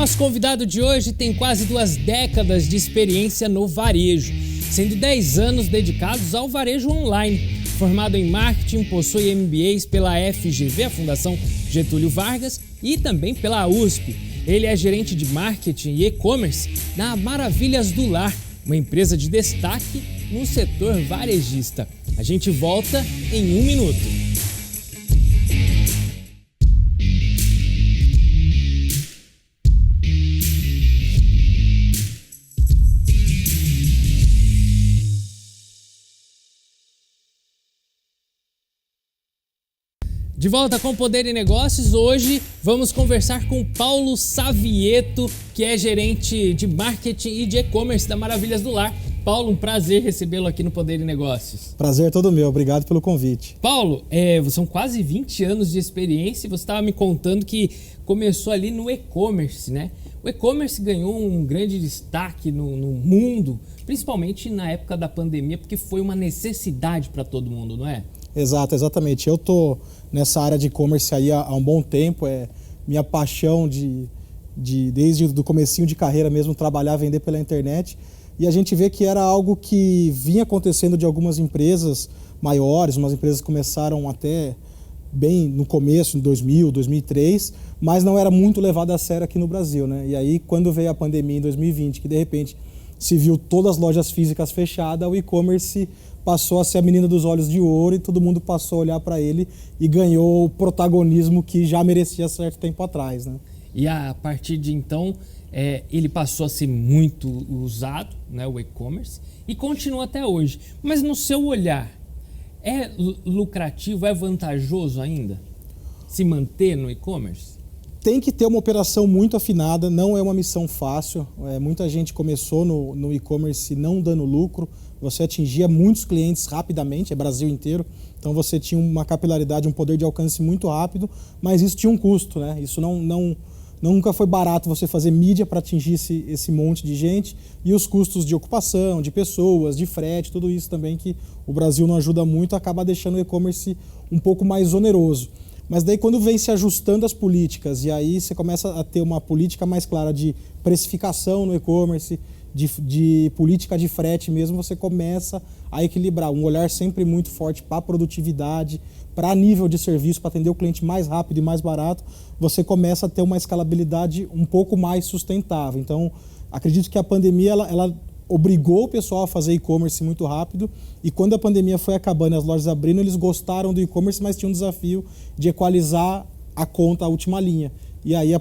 nosso convidado de hoje tem quase 2 décadas de experiência no varejo, sendo 10 anos dedicados ao varejo online. Formado em marketing, possui MBAs pela FGV, a Fundação Getúlio Vargas, e também pela USP. Ele é gerente de marketing e e-commerce na Maravilhas do Lar, uma empresa de destaque no setor varejista. A gente volta em 1 minuto. De volta com Poder e Negócios, hoje vamos conversar com Paulo Savieto, que é gerente de marketing e de e-commerce da Maravilhas do Lar. Paulo, um prazer recebê-lo aqui no Poder e Negócios. Prazer todo meu, obrigado pelo convite. Paulo, são quase 20 anos de experiência e você estava me contando que começou ali no e-commerce, né? O e-commerce ganhou um grande destaque no mundo, principalmente na época da pandemia, porque foi uma necessidade para todo mundo, não é? Exatamente. Eu tô nessa área de e-commerce aí há um bom tempo, é minha paixão desde o comecinho de carreira mesmo, trabalhar, vender pela internet. E a gente vê que era algo que vinha acontecendo de algumas empresas maiores, umas empresas que começaram até bem no começo, em 2000, 2003, mas não era muito levado a sério aqui no Brasil, né? E aí, quando veio a pandemia em 2020, que de repente se viu todas as lojas físicas fechadas, o e-commerce passou a ser a menina dos olhos de ouro e todo mundo passou a olhar para ele e ganhou o protagonismo que já merecia certo tempo atrás, né? E a partir de então, ele passou a ser muito usado, né, o e-commerce, e continua até hoje. Mas no seu olhar, é lucrativo, é vantajoso ainda se manter no e-commerce? Tem que ter uma operação muito afinada, não é uma missão fácil. Muita gente começou no e-commerce não dando lucro, você atingia muitos clientes rapidamente, é Brasil inteiro, então você tinha uma capilaridade, um poder de alcance muito rápido, mas isso tinha um custo, né? Isso nunca foi barato você fazer mídia para atingir esse monte de gente, e os custos de ocupação, de pessoas, de frete, tudo isso também que o Brasil não ajuda muito, acaba deixando o e-commerce um pouco mais oneroso. Mas daí quando vem se ajustando as políticas, e aí você começa a ter uma política mais clara de precificação no e-commerce, de política de frete mesmo, você começa a equilibrar um olhar sempre muito forte para a produtividade, para nível de serviço, para atender o cliente mais rápido e mais barato, você começa a ter uma escalabilidade um pouco mais sustentável. Então, acredito que a pandemia ela obrigou o pessoal a fazer e-commerce muito rápido, e quando a pandemia foi acabando e as lojas abrindo, eles gostaram do e-commerce, mas tinha um desafio de equalizar a conta, a última linha. E aí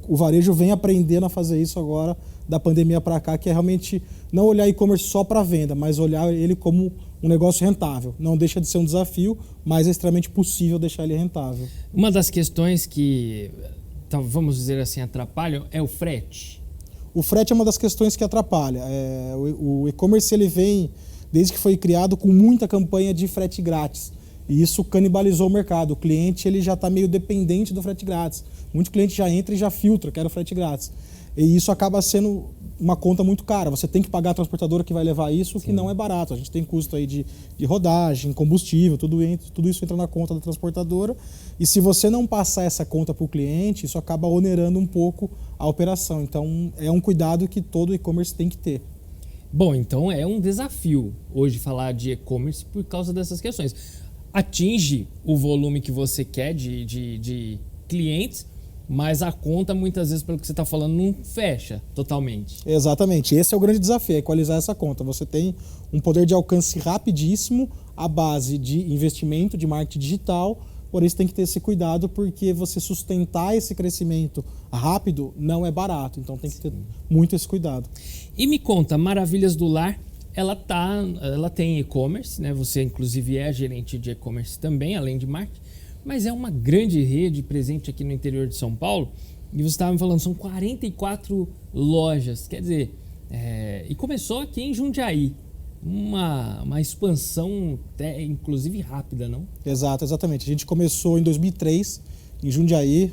o varejo vem aprendendo a fazer isso agora, da pandemia para cá, que é realmente não olhar e-commerce só para venda, mas olhar ele como um negócio rentável. Não deixa de ser um desafio, mas é extremamente possível deixar ele rentável. Uma das questões que, vamos dizer assim, atrapalham é o frete. O frete é uma das questões que atrapalha. O e-commerce ele vem, desde que foi criado, com muita campanha de frete grátis. E isso canibalizou o mercado. O cliente ele já está meio dependente do frete grátis. Muito cliente já entra e já filtra, quer o frete grátis. E isso acaba sendo uma conta muito cara. Você tem que pagar a transportadora que vai levar isso, que não é barato. A gente tem custo aí de rodagem, combustível, tudo isso entra na conta da transportadora. E se você não passar essa conta para o cliente, isso acaba onerando um pouco a operação. Então, é um cuidado que todo e-commerce tem que ter. Bom, então é um desafio hoje falar de e-commerce por causa dessas questões. Atinge o volume que você quer de clientes, mas a conta, muitas vezes, pelo que você está falando, não fecha totalmente. Exatamente. Esse é o grande desafio, é equalizar essa conta. Você tem um poder de alcance rapidíssimo à base de investimento de marketing digital, por isso tem que ter esse cuidado, porque você sustentar esse crescimento rápido não é barato. Então tem que ter muito esse cuidado. E me conta, Maravilhas do Lar, ela tem e-commerce, né? Você, inclusive, é gerente de e-commerce também, além de marketing. Mas é uma grande rede presente aqui no interior de São Paulo. E você estava me falando, são 44 lojas. Quer dizer, e começou aqui em Jundiaí. Uma expansão, inclusive rápida, não? Exatamente. A gente começou em 2003, em Jundiaí.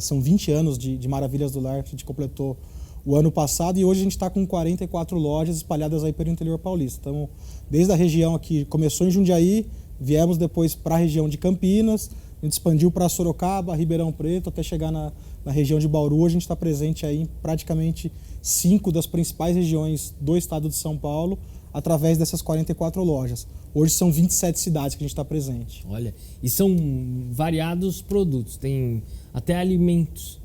São 20 anos de Maravilhas do Lar. A gente completou o ano passado e hoje a gente está com 44 lojas espalhadas aí pelo interior paulista. Então, desde a região aqui, começou em Jundiaí, viemos depois para a região de Campinas, A gente expandiu para Sorocaba, Ribeirão Preto, até chegar na região de Bauru. A gente está presente aí em praticamente 5 das principais regiões do estado de São Paulo, através dessas 44 lojas. Hoje são 27 cidades que a gente está presente. Olha, e são variados produtos, tem até alimentos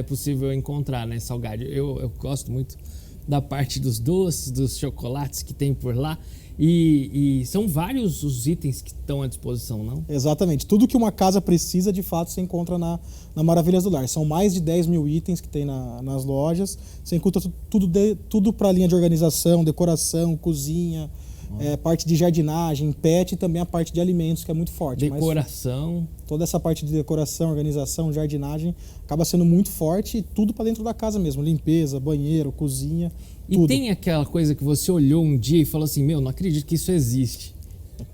possível encontrar, né, Salgado? Eu gosto muito da parte dos doces, dos chocolates que tem por lá. E são vários os itens que estão à disposição, não? Exatamente. Tudo que uma casa precisa, de fato, você encontra na Maravilhas do Lar. São mais de 10 mil itens que tem nas lojas. Você encontra tudo para a linha de organização, decoração, cozinha, parte de jardinagem, pet e também a parte de alimentos, que é muito forte. Decoração. Mas toda essa parte de decoração, organização, jardinagem, acaba sendo muito forte e tudo para dentro da casa mesmo. Limpeza, banheiro, cozinha. E tudo. Tem aquela coisa que você olhou um dia e falou assim, não acredito que isso existe.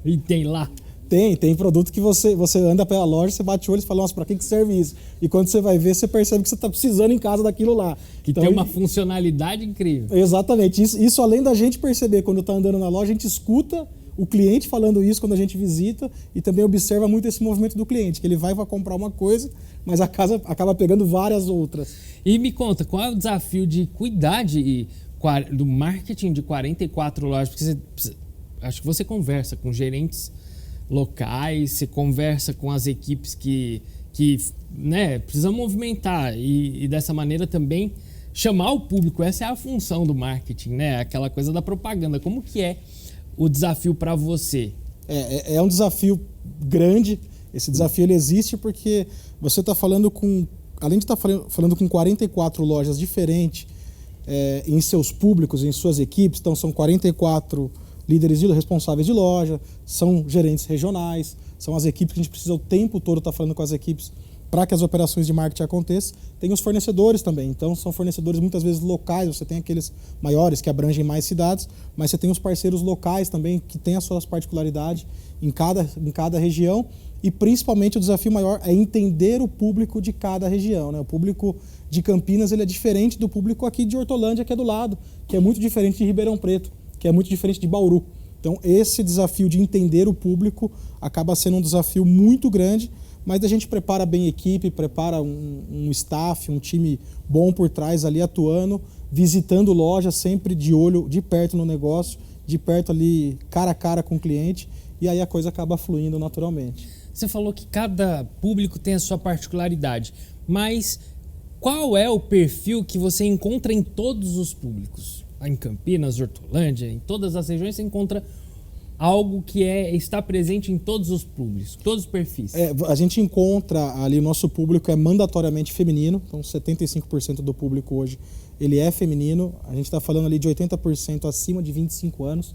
E tem lá. Tem produto que você anda pela loja, você bate o olho e fala, nossa, para que serve isso? E quando você vai ver, você percebe que você está precisando em casa daquilo lá. Que então, tem uma funcionalidade incrível. Exatamente. Isso além da gente perceber quando está andando na loja, a gente escuta o cliente falando isso quando a gente visita e também observa muito esse movimento do cliente, que ele vai para comprar uma coisa, mas a casa acaba pegando várias outras. E me conta, qual é o desafio de cuidar do marketing de 44 lojas? Porque acho que você conversa com gerentes locais, você conversa com as equipes que precisam movimentar e dessa maneira também chamar o público. Essa é a função do marketing, né? Aquela coisa da propaganda. Como que é o desafio para você? É um desafio grande. Esse desafio ele existe porque você está falando além de estar falando com 44 lojas diferentes, em seus públicos, em suas equipes, então são 44 líderes e responsáveis de loja, são gerentes regionais, são as equipes que a gente precisa o tempo todo estar falando com as equipes para que as operações de marketing aconteçam. Tem os fornecedores também, então são fornecedores muitas vezes locais, você tem aqueles maiores que abrangem mais cidades, mas você tem os parceiros locais também que têm as suas particularidades em cada região. E principalmente o desafio maior é entender o público de cada região, né? O público de Campinas ele é diferente do público aqui de Hortolândia, que é do lado, que é muito diferente de Ribeirão Preto, que é muito diferente de Bauru. Então esse desafio de entender o público acaba sendo um desafio muito grande, mas a gente prepara bem a equipe, prepara um staff, um time bom por trás ali atuando, visitando loja sempre de olho, de perto no negócio, de perto ali cara a cara com o cliente, e aí a coisa acaba fluindo naturalmente. Você falou que cada público tem a sua particularidade, mas qual é o perfil que você encontra em todos os públicos? Em Campinas, Hortolândia, em todas as regiões você encontra algo que está presente em todos os públicos, todos os perfis. A gente encontra ali, o nosso público é mandatoriamente feminino, então 75% do público hoje ele é feminino, a gente está falando ali de 80% acima de 25 anos.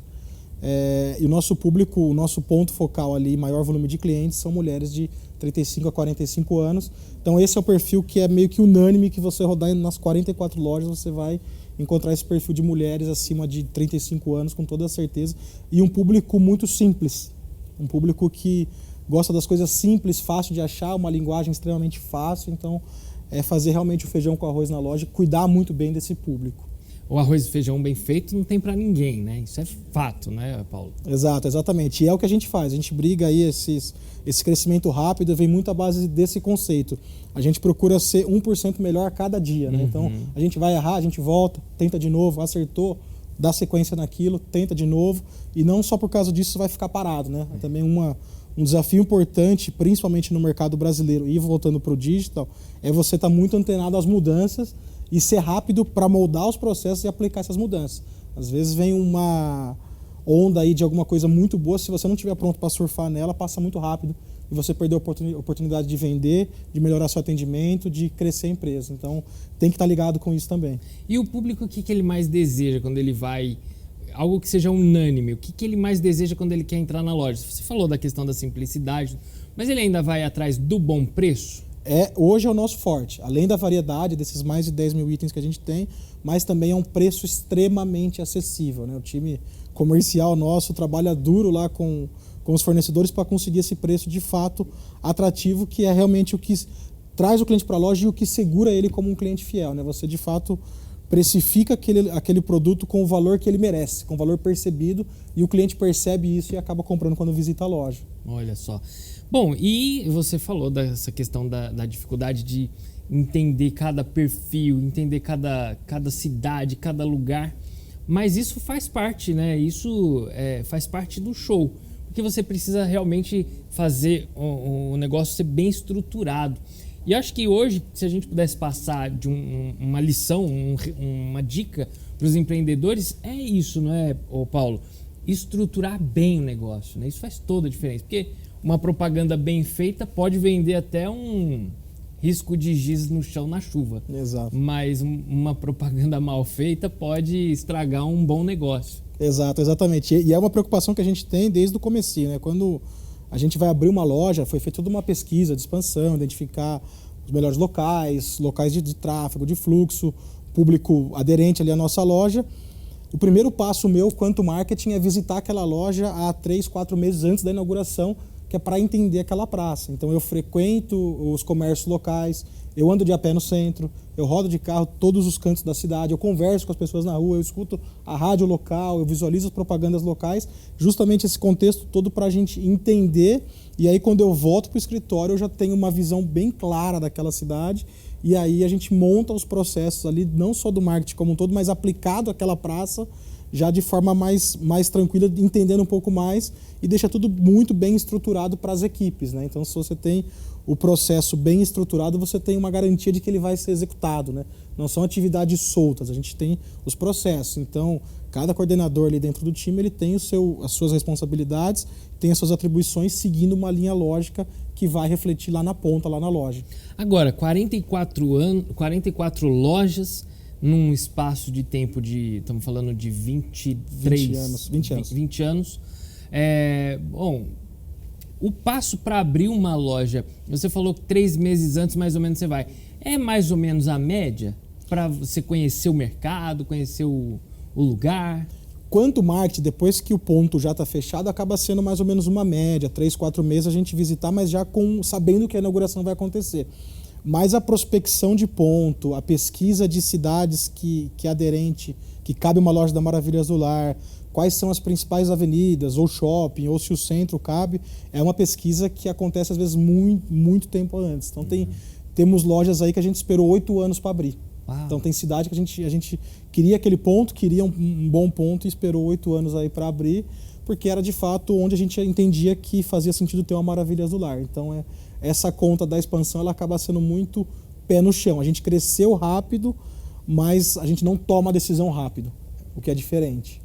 E o nosso público, o nosso ponto focal ali, maior volume de clientes, são mulheres de 35 a 45 anos. Então esse é o perfil que é meio que unânime, que você rodar nas 44 lojas, você vai encontrar esse perfil de mulheres acima de 35 anos, com toda certeza. E um público muito simples, um público que gosta das coisas simples, fácil de achar, uma linguagem extremamente fácil. Então é fazer realmente o feijão com arroz na loja, cuidar muito bem desse público. O arroz e feijão bem feito não tem para ninguém, né? Isso é fato, né, Paulo? Exatamente. E é o que a gente faz. A gente briga aí, esse crescimento rápido vem muito à base desse conceito. A gente procura ser 1% melhor a cada dia, né? Então, a gente vai errar, a gente volta, tenta de novo, acertou, dá sequência naquilo, tenta de novo. E não só por causa disso vai ficar parado, né? É também um desafio importante, principalmente no mercado brasileiro e voltando para o digital, é você estar muito antenado às mudanças e ser rápido para moldar os processos e aplicar essas mudanças. Às vezes vem uma onda aí de alguma coisa muito boa, se você não estiver pronto para surfar nela, passa muito rápido e você perdeu a oportunidade de vender, de melhorar seu atendimento, de crescer a empresa. Então tem que estar ligado com isso também. E o público, o que ele mais deseja quando ele vai... Algo que seja unânime, o que ele mais deseja quando ele quer entrar na loja? Você falou da questão da simplicidade, mas ele ainda vai atrás do bom preço? Hoje é o nosso forte, além da variedade desses mais de 10 mil itens que a gente tem, mas também é um preço extremamente acessível, né? O time comercial nosso trabalha duro lá com os fornecedores para conseguir esse preço de fato atrativo, que é realmente o que traz o cliente para a loja e o que segura ele como um cliente fiel, né? Você de fato precifica aquele produto com o valor que ele merece, com o valor percebido, e o cliente percebe isso e acaba comprando quando visita a loja. Olha só. Bom, e você falou dessa questão da dificuldade de entender cada perfil, entender cada cidade, cada lugar, mas isso faz parte, né? Isso faz parte do show, porque você precisa realmente fazer o negócio ser bem estruturado. E acho que hoje, se a gente pudesse passar de uma lição, uma dica para os empreendedores, é isso, não é, Paulo? Estruturar bem o negócio, né? Isso faz toda a diferença, porque uma propaganda bem feita pode vender até um risco de giz no chão na chuva. Exato. Mas uma propaganda mal feita pode estragar um bom negócio. Exato, exatamente. E é uma preocupação que a gente tem desde o comecinho, né? Quando a gente vai abrir uma loja, foi feita toda uma pesquisa de expansão, identificar os melhores locais de tráfego, de fluxo, público aderente ali à nossa loja. O primeiro passo meu quanto marketing é visitar aquela loja há 3, 4 meses antes da inauguração, que é para entender aquela praça. Então eu frequento os comércios locais, eu ando de a pé no centro, eu rodo de carro todos os cantos da cidade, eu converso com as pessoas na rua, eu escuto a rádio local, eu visualizo as propagandas locais, justamente esse contexto todo para a gente entender. E aí quando eu volto para o escritório eu já tenho uma visão bem clara daquela cidade, e aí a gente monta os processos ali, não só do marketing como um todo, mas aplicado àquela praça, já de forma mais tranquila, entendendo um pouco mais, e deixa tudo muito bem estruturado para as equipes, né? Então, se você tem o processo bem estruturado, você tem uma garantia de que ele vai ser executado, né? Não são atividades soltas, a gente tem os processos. Então, cada coordenador ali dentro do time, ele tem as suas responsabilidades, tem as suas atribuições, seguindo uma linha lógica que vai refletir lá na ponta, lá na loja. Agora, 44 44 lojas num espaço de tempo estamos falando de 20 anos. Bom, o passo para abrir uma loja, você falou que 3 meses antes mais ou menos você vai. É mais ou menos a média para você conhecer o mercado, conhecer o lugar? Quanto marketing, depois que o ponto já está fechado, acaba sendo mais ou menos uma média, 3, 4 meses a gente visitar, mas já sabendo que a inauguração vai acontecer. Mas a prospecção de ponto, a pesquisa de cidades que é aderente, que cabe uma loja da Maravilhas do Lar, quais são as principais avenidas, ou shopping, ou se o centro cabe, é uma pesquisa que acontece às vezes muito tempo antes. Então temos lojas aí que a gente esperou 8 anos para abrir. Uau. Então tem cidade que a gente queria aquele ponto, queria um bom ponto e esperou 8 anos aí para abrir, porque era de fato onde a gente entendia que fazia sentido ter uma Maravilhas do Lar. Então essa conta da expansão ela acaba sendo muito pé no chão. A gente cresceu rápido, mas a gente não toma a decisão rápido, o que é diferente.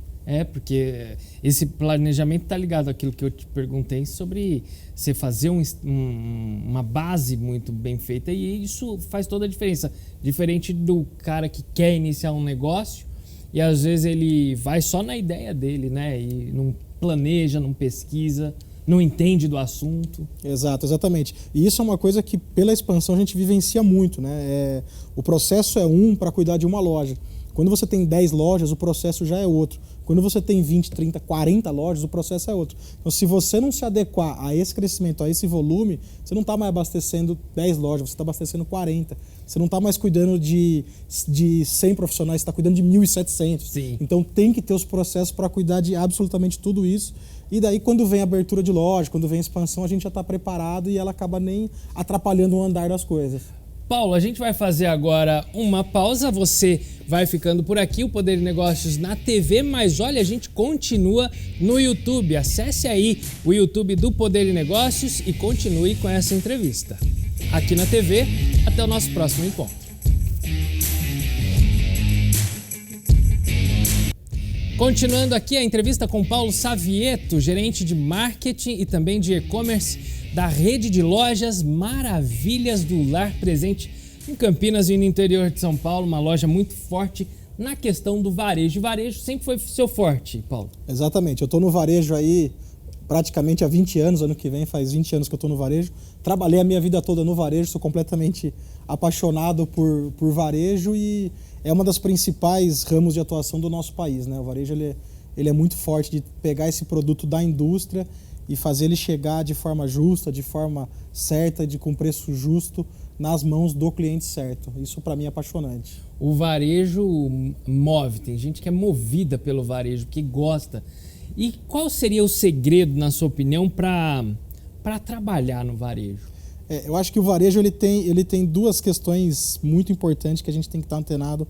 Porque esse planejamento está ligado àquilo que eu te perguntei sobre você fazer uma base muito bem feita, e isso faz toda a diferença. Diferente do cara que quer iniciar um negócio e às vezes ele vai só na ideia dele, né? E não planeja, não pesquisa, não entende do assunto. Exato, exatamente. E isso é uma coisa que pela expansão a gente vivencia muito, né? O processo é para cuidar de uma loja. Quando você tem 10 lojas, o processo já é outro. Quando você tem 20, 30, 40 lojas, o processo é outro. Então, se você não se adequar a esse crescimento, a esse volume, você não está mais abastecendo 10 lojas, você está abastecendo 40. Você não está mais cuidando de 100 profissionais, você está cuidando de 1.700. Sim. Então, tem que ter os processos para cuidar de absolutamente tudo isso. E daí, quando vem a abertura de loja, quando vem a expansão, a gente já está preparado e ela acaba nem atrapalhando o andar das coisas. Paulo, a gente vai fazer agora uma pausa, você vai ficando por aqui, o Poder de Negócios na TV, mas olha, a gente continua no YouTube. Acesse aí o YouTube do Poder de Negócios e continue com essa entrevista. Aqui na TV, até o nosso próximo encontro. Continuando aqui a entrevista com Paulo Savieto, gerente de marketing e também de e-commerce da rede de lojas Maravilhas do Lar, presente em Campinas e no interior de São Paulo, uma loja muito forte na questão do varejo. O varejo sempre foi seu forte, Paulo. Exatamente, eu estou no varejo aí praticamente há 20 anos, ano que vem faz 20 anos que eu estou no varejo. Trabalhei a minha vida toda no varejo, sou completamente apaixonado por varejo e é uma das principais ramos de atuação do nosso país, né? O varejo ele é muito forte de pegar esse produto da indústria e fazer ele chegar de forma justa, de forma certa, com preço justo, nas mãos do cliente certo. Isso para mim é apaixonante. O varejo move, tem gente que é movida pelo varejo, que gosta. E qual seria o segredo, na sua opinião, para para trabalhar no varejo? Eu acho que o varejo ele tem duas questões muito importantes que a gente tem que estar antenado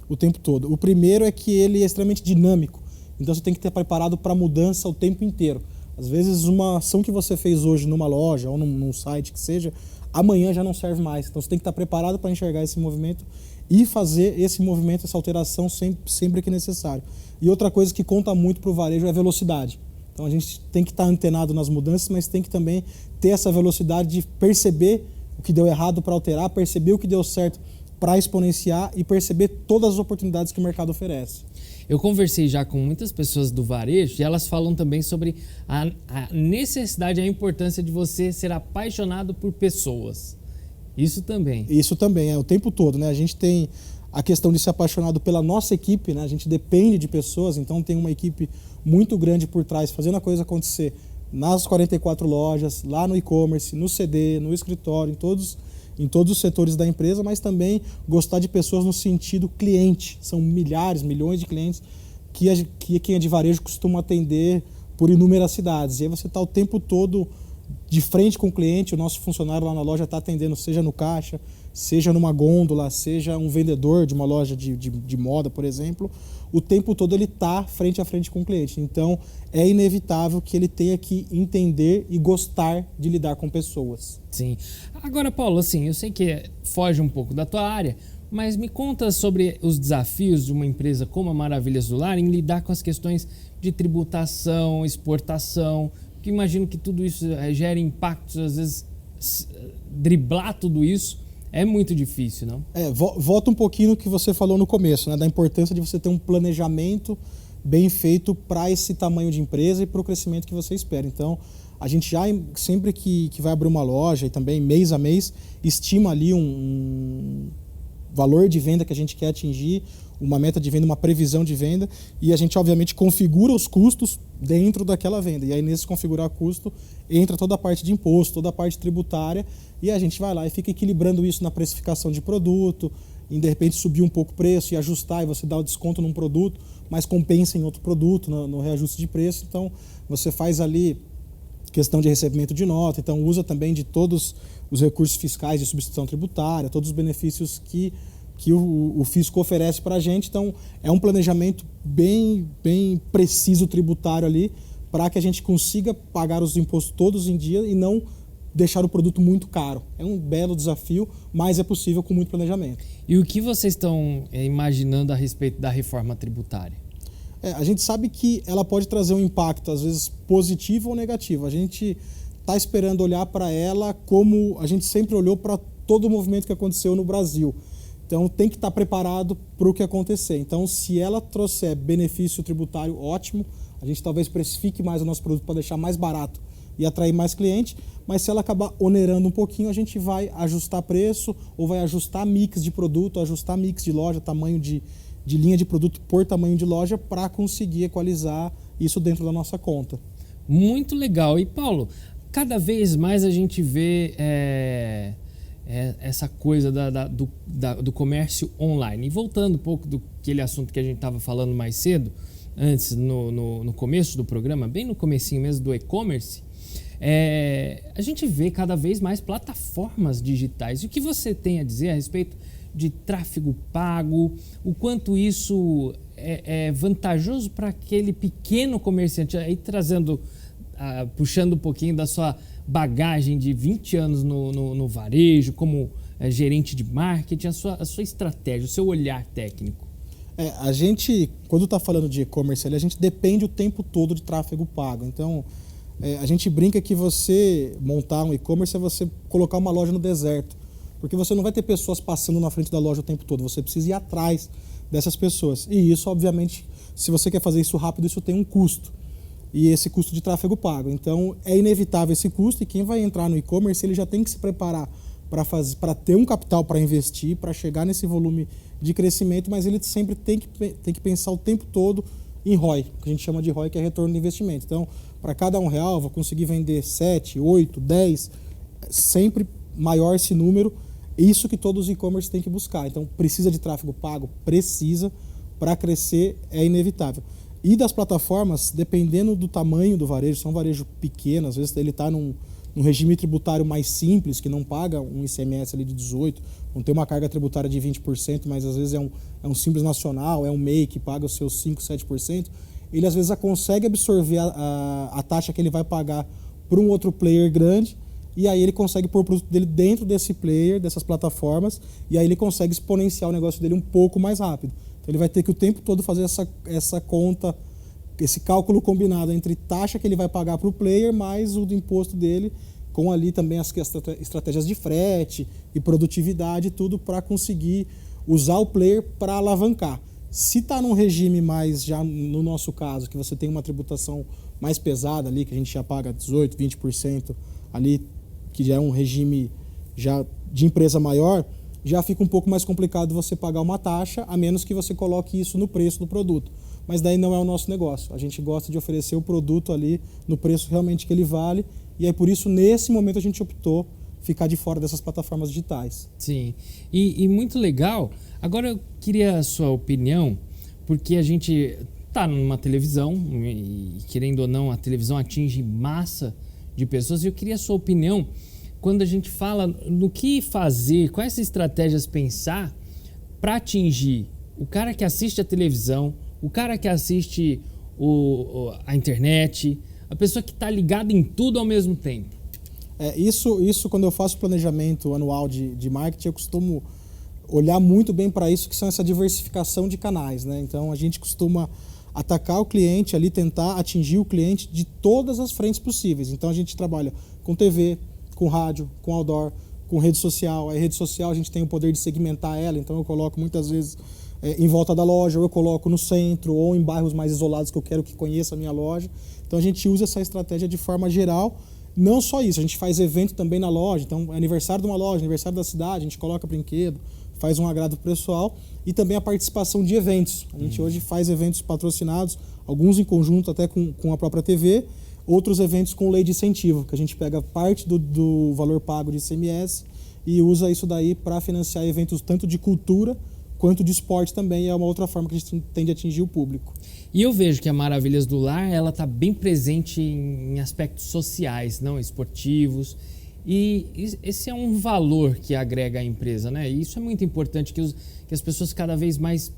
o tempo todo. O primeiro é que ele é extremamente dinâmico, então você tem que estar preparado para mudança o tempo inteiro. Às vezes uma ação que você fez hoje numa loja ou num site que seja, amanhã já não serve mais. Então você tem que estar preparado para enxergar esse movimento e fazer esse movimento, essa alteração sempre que necessário. E outra coisa que conta muito para o varejo é a velocidade. Então a gente tem que estar antenado nas mudanças, mas tem que também ter essa velocidade de perceber o que deu errado para alterar, perceber o que deu certo para exponenciar e perceber todas as oportunidades que o mercado oferece. Eu conversei já com muitas pessoas do varejo e elas falam também sobre a necessidade e a importância de você ser apaixonado por pessoas. Isso também. Isso também, o tempo todo, né? A gente tem a questão de ser apaixonado pela nossa equipe, né? A gente depende de pessoas, então tem uma equipe muito grande por trás, fazendo a coisa acontecer nas 44 lojas, lá no e-commerce, no CD, no escritório, em todos os setores da empresa, mas também gostar de pessoas no sentido cliente. São milhares, milhões de clientes que quem é de varejo costuma atender por inúmeras cidades. E aí você está o tempo todo de frente com o cliente, o nosso funcionário lá na loja está atendendo, seja no caixa, seja numa gôndola, seja um vendedor de uma loja de moda, por exemplo, o tempo todo ele está frente a frente com o cliente. Então, é inevitável que ele tenha que entender e gostar de lidar com pessoas. Sim. Agora, Paulo, assim, eu sei que foge um pouco da tua área, mas me conta sobre os desafios de uma empresa como a Maravilhas do Lar em lidar com as questões de tributação, exportação, que imagino que tudo isso gera impactos, às vezes driblar tudo isso é muito difícil, não? Volta um pouquinho no que você falou no começo, né, da importância de você ter um planejamento bem feito para esse tamanho de empresa e para o crescimento que você espera. Então, a gente já, sempre que vai abrir uma loja e também mês a mês, estima ali um valor de venda que a gente quer atingir, uma meta de venda, uma previsão de venda, e a gente obviamente configura os custos dentro daquela venda. E aí nesse configurar custo entra toda a parte de imposto, toda a parte tributária, e a gente vai lá e fica equilibrando isso na precificação de produto, em de repente subir um pouco o preço e ajustar, e você dá o desconto num produto, mas compensa em outro produto no reajuste de preço. Então você faz ali questão de recebimento de nota, então usa também de todos os recursos fiscais de substituição tributária, todos os benefícios que o fisco oferece para a gente. Então, é um planejamento bem preciso tributário ali para que a gente consiga pagar os impostos todos em dia e não deixar o produto muito caro. É um belo desafio, mas é possível com muito planejamento. E o que vocês estão imaginando a respeito da reforma tributária? A gente sabe que ela pode trazer um impacto, às vezes, positivo ou negativo. A gente está esperando olhar para ela como a gente sempre olhou para todo o movimento que aconteceu no Brasil. Então, tem que estar preparado para o que acontecer. Então, se ela trouxer benefício tributário, ótimo. A gente talvez precifique mais o nosso produto para deixar mais barato e atrair mais cliente. Mas se ela acabar onerando um pouquinho, a gente vai ajustar preço ou vai ajustar mix de produto, ajustar mix de loja, tamanho de linha de produto por tamanho de loja para conseguir equalizar isso dentro da nossa conta. Muito legal. E, Paulo, cada vez mais a gente vê essa coisa do comércio online. E voltando um pouco daquele assunto que a gente estava falando mais cedo, antes no começo do programa, bem no comecinho mesmo do e-commerce, a gente vê cada vez mais plataformas digitais. E o que você tem a dizer a respeito de tráfego pago, o quanto isso é vantajoso para aquele pequeno comerciante, aí puxando um pouquinho da sua bagagem de 20 anos no varejo, como gerente de marketing, a sua estratégia, o seu olhar técnico? A gente, quando está falando de e-commerce, a gente depende o tempo todo de tráfego pago. Então, a gente brinca que você montar um e-commerce é você colocar uma loja no deserto, porque você não vai ter pessoas passando na frente da loja o tempo todo, você precisa ir atrás dessas pessoas. E isso, obviamente, se você quer fazer isso rápido, isso tem um custo. E esse custo de tráfego pago. Então, é inevitável esse custo, e quem vai entrar no e-commerce, ele já tem que se preparar para ter um capital para investir, para chegar nesse volume de crescimento, mas ele sempre tem que pensar o tempo todo em ROI, que a gente chama de ROI, que é retorno de investimento. Então, para cada R$1, eu vou conseguir vender 7, 8, 10, sempre maior esse número. Isso que todos os e-commerce têm que buscar. Então, precisa de tráfego pago? Precisa. Para crescer, é inevitável. E das plataformas, dependendo do tamanho do varejo, se é um varejo pequeno, às vezes ele está num regime tributário mais simples, que não paga um ICMS ali de 18%, não tem uma carga tributária de 20%, mas às vezes é um simples nacional, é um MEI que paga os seus 5%, 7%, ele às vezes consegue absorver a taxa que ele vai pagar para um outro player grande, e aí ele consegue pôr o produto dele dentro desse player, dessas plataformas, e aí ele consegue exponenciar o negócio dele um pouco mais rápido. Então ele vai ter que o tempo todo fazer essa conta, esse cálculo combinado entre taxa que ele vai pagar para o player mais o do imposto dele, com ali também as estratégias de frete e produtividade, tudo para conseguir usar o player para alavancar. Se está num regime mais, já no nosso caso, que você tem uma tributação mais pesada ali, que a gente já paga 18%, 20% ali, que já é um regime já de empresa maior, já fica um pouco mais complicado você pagar uma taxa, a menos que você coloque isso no preço do produto. Mas daí não é o nosso negócio. A gente gosta de oferecer o produto ali no preço realmente que ele vale, e aí por isso, nesse momento, a gente optou ficar de fora dessas plataformas digitais. Sim, e muito legal. Agora eu queria a sua opinião, porque a gente está numa televisão, e querendo ou não, a televisão atinge massa de pessoas, e eu queria a sua opinião quando a gente fala no que fazer, quais estratégias pensar para atingir o cara que assiste a televisão, o cara que assiste a internet, a pessoa que está ligada em tudo ao mesmo tempo. Isso quando eu faço planejamento anual de marketing, eu costumo olhar muito bem para isso, que são essa diversificação de canais, né? Então a gente costuma atacar o cliente ali, tentar atingir o cliente de todas as frentes possíveis. Então a gente trabalha com TV, com rádio, com outdoor, com rede social. A rede social a gente tem o poder de segmentar ela, então eu coloco muitas vezes em volta da loja, ou eu coloco no centro, ou em bairros mais isolados que eu quero que conheça a minha loja. Então a gente usa essa estratégia de forma geral. Não só isso, a gente faz evento também na loja, então é aniversário de uma loja, aniversário da cidade, a gente coloca brinquedo, faz um agrado pro pessoal, e também a participação de eventos. A gente hoje faz eventos patrocinados, alguns em conjunto até com a própria TV, outros eventos com lei de incentivo, que a gente pega parte do valor pago de ICMS e usa isso daí para financiar eventos tanto de cultura quanto de esporte também, é uma outra forma que a gente tem de atingir o público. E eu vejo que a Maravilhas do Lar, ela está bem presente em aspectos sociais, não esportivos, e esse é um valor que agrega à empresa, né? E isso é muito importante, que as pessoas cada vez mais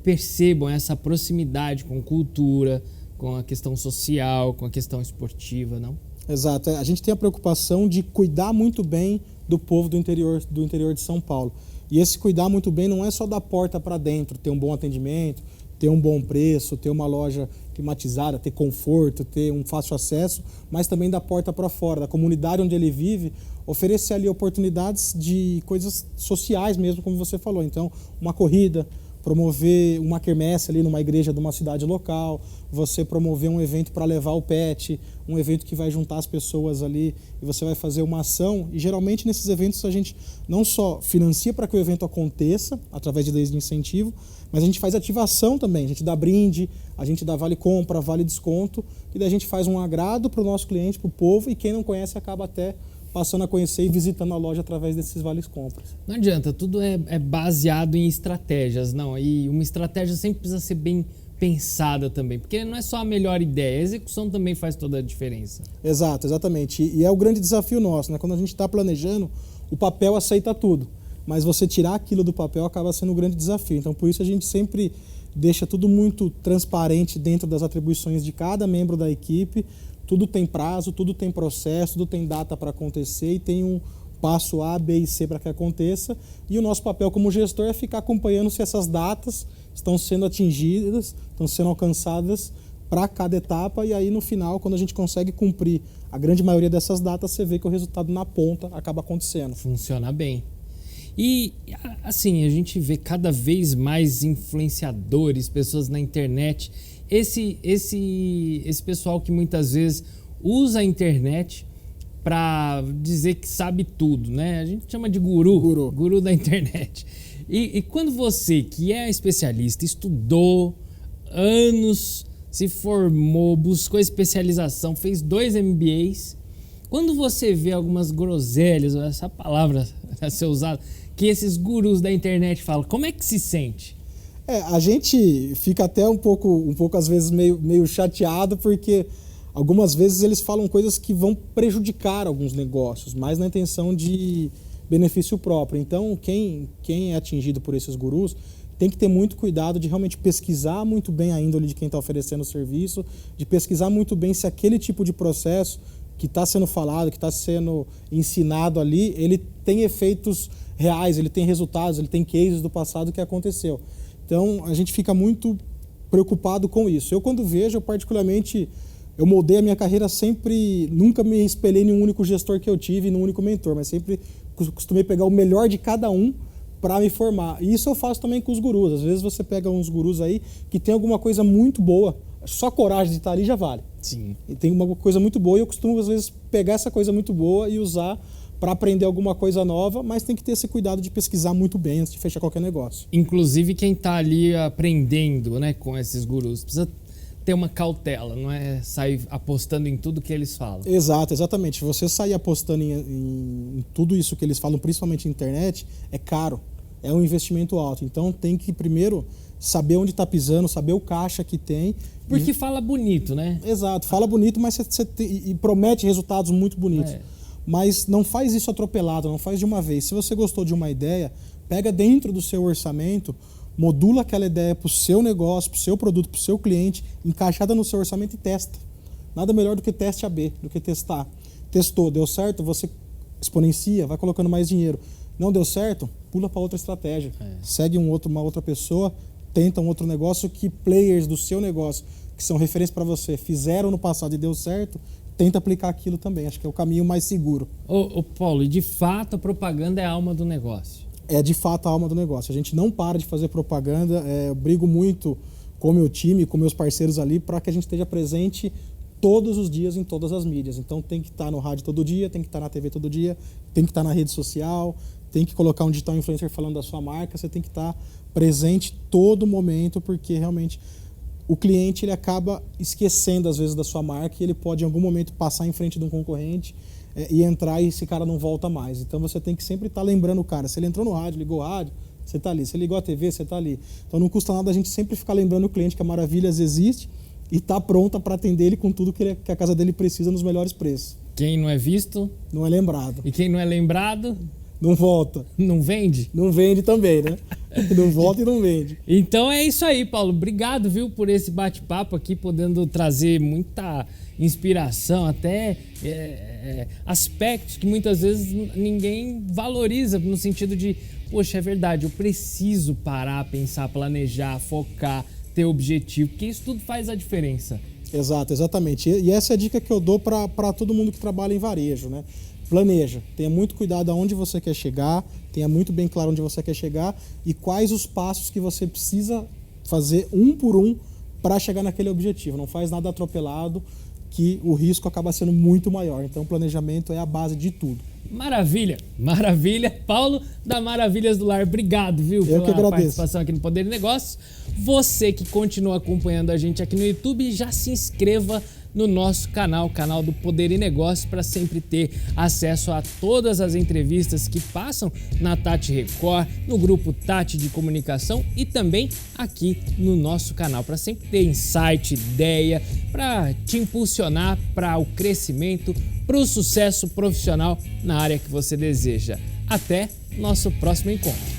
percebam essa proximidade com cultura, com a questão social, com a questão esportiva, não? Exato. A gente tem a preocupação de cuidar muito bem do povo do interior de São Paulo. E esse cuidar muito bem não é só da porta para dentro, ter um bom atendimento, ter um bom preço, ter uma loja climatizada, ter conforto, ter um fácil acesso, mas também da porta para fora, da comunidade onde ele vive, oferecer ali oportunidades de coisas sociais mesmo, como você falou. Então, uma corrida, promover uma quermesse ali numa igreja de uma cidade local, você promover um evento para levar o pet, um evento que vai juntar as pessoas ali e você vai fazer uma ação. E geralmente nesses eventos a gente não só financia para que o evento aconteça através de leis de incentivo, mas a gente faz ativação também, a gente dá brinde, a gente dá vale compra, vale desconto, e daí a gente faz um agrado para o nosso cliente, para o povo, e quem não conhece acaba até passando a conhecer e visitando a loja através desses vales compras. Não adianta, tudo é baseado em estratégias, não. E uma estratégia sempre precisa ser bem pensada também, porque não é só a melhor ideia, a execução também faz toda a diferença. Exato, exatamente. E é o grande desafio nosso, né? Quando a gente está planejando, o papel aceita tudo, mas você tirar aquilo do papel acaba sendo um grande desafio. Então, por isso a gente sempre deixa tudo muito transparente dentro das atribuições de cada membro da equipe. Tudo tem prazo, tudo tem processo, tudo tem data para acontecer e tem um passo A, B e C para que aconteça. E o nosso papel como gestor é ficar acompanhando se essas datas estão sendo atingidas, estão sendo alcançadas para cada etapa. E aí, no final, quando a gente consegue cumprir a grande maioria dessas datas, você vê que o resultado na ponta acaba acontecendo. Funciona bem. E, assim, a gente vê cada vez mais influenciadores, pessoas na internet. Esse pessoal que muitas vezes usa a internet para dizer que sabe tudo, né? A gente chama de guru da internet. E quando você, que é especialista, estudou anos, se formou, buscou especialização, fez 2 MBAs, quando você vê algumas groselhas, essa palavra a ser usada, que esses gurus da internet falam, como é que se sente? A gente fica até um pouco às vezes meio chateado, porque algumas vezes eles falam coisas que vão prejudicar alguns negócios, mas na intenção de benefício próprio. Então, quem é atingido por esses gurus tem que ter muito cuidado de realmente pesquisar muito bem a índole de quem está oferecendo o serviço, de pesquisar muito bem se aquele tipo de processo que está sendo falado, que está sendo ensinado ali, ele tem efeitos reais, ele tem resultados, ele tem cases do passado que aconteceu. Então, a gente fica muito preocupado com isso. Eu, quando vejo, particularmente, eu moldei a minha carreira sempre, nunca me espelhei em um único gestor que eu tive, num único mentor, mas sempre costumei pegar o melhor de cada um para me formar. E isso eu faço também com os gurus. Às vezes você pega uns gurus aí que tem alguma coisa muito boa, só coragem de estar ali já vale. Sim. E tem uma coisa muito boa e eu costumo, às vezes, pegar essa coisa muito boa e usar para aprender alguma coisa nova, mas tem que ter esse cuidado de pesquisar muito bem antes de fechar qualquer negócio. Inclusive quem está ali aprendendo, né, com esses gurus, precisa ter uma cautela, não é sair apostando em tudo que eles falam. Exato, exatamente. Se você sair apostando em tudo isso que eles falam, principalmente na internet, é caro, é um investimento alto. Então tem que primeiro saber onde está pisando, saber o caixa que tem. Porque fala bonito, né? Exato, fala bonito, mas e promete resultados muito bonitos. Mas não faz isso atropelado, não faz de uma vez. Se você gostou de uma ideia, pega dentro do seu orçamento, modula aquela ideia para o seu negócio, para o seu produto, para o seu cliente, encaixada no seu orçamento e testa. Nada melhor do que teste AB, do que testar. Testou, deu certo, você exponencia, vai colocando mais dinheiro. Não deu certo, pula para outra estratégia. Segue uma outra pessoa, tenta um outro negócio que players do seu negócio, que são referências para você, fizeram no passado e deu certo, tenta aplicar aquilo também. Acho que é o caminho mais seguro. Ô Paulo, e de fato a propaganda é a alma do negócio? É de fato a alma do negócio. A gente não para de fazer propaganda. Eu brigo muito com o meu time, com meus parceiros ali, para que a gente esteja presente todos os dias em todas as mídias. Então tem que estar no rádio todo dia, tem que estar na TV todo dia, tem que estar na rede social, tem que colocar um digital influencer falando da sua marca, você tem que estar presente todo momento, porque realmente o cliente ele acaba esquecendo às vezes da sua marca e ele pode em algum momento passar em frente de um concorrente e entrar e esse cara não volta mais. Então você tem que sempre estar lembrando o cara. Se ele entrou no rádio, ligou o rádio, você está ali. Se ele ligou a TV, você está ali. Então não custa nada a gente sempre ficar lembrando o cliente que a Maravilhas existe e está pronta para atender ele com tudo que a casa dele precisa nos melhores preços. Quem não é visto... não é lembrado. E quem não é lembrado... não volta. Não vende? Não vende também, né? Não volta e não vende. Então é isso aí, Paulo. Obrigado, viu, por esse bate-papo aqui, podendo trazer muita inspiração, até aspectos que muitas vezes ninguém valoriza, no sentido de, poxa, é verdade, eu preciso parar, pensar, planejar, focar, ter objetivo, porque isso tudo faz a diferença. Exato, exatamente. E essa é a dica que eu dou para todo mundo que trabalha em varejo, né? Planeja, tenha muito cuidado aonde você quer chegar, tenha muito bem claro onde você quer chegar e quais os passos que você precisa fazer um por um para chegar naquele objetivo. Não faz nada atropelado, que o risco acaba sendo muito maior. Então, o planejamento é a base de tudo. Maravilha, maravilha. Paulo da Maravilhas do Lar, obrigado, viu, pela participação aqui no Poder e Negócios. Você que continua acompanhando a gente aqui no YouTube, já se inscreva no nosso canal, canal do Poder e Negócios, para sempre ter acesso a todas as entrevistas que passam na Tati Record, no grupo Tati de Comunicação e também aqui no nosso canal, para sempre ter insight, ideia, para te impulsionar para o crescimento, para o sucesso profissional na área que você deseja. Até nosso próximo encontro.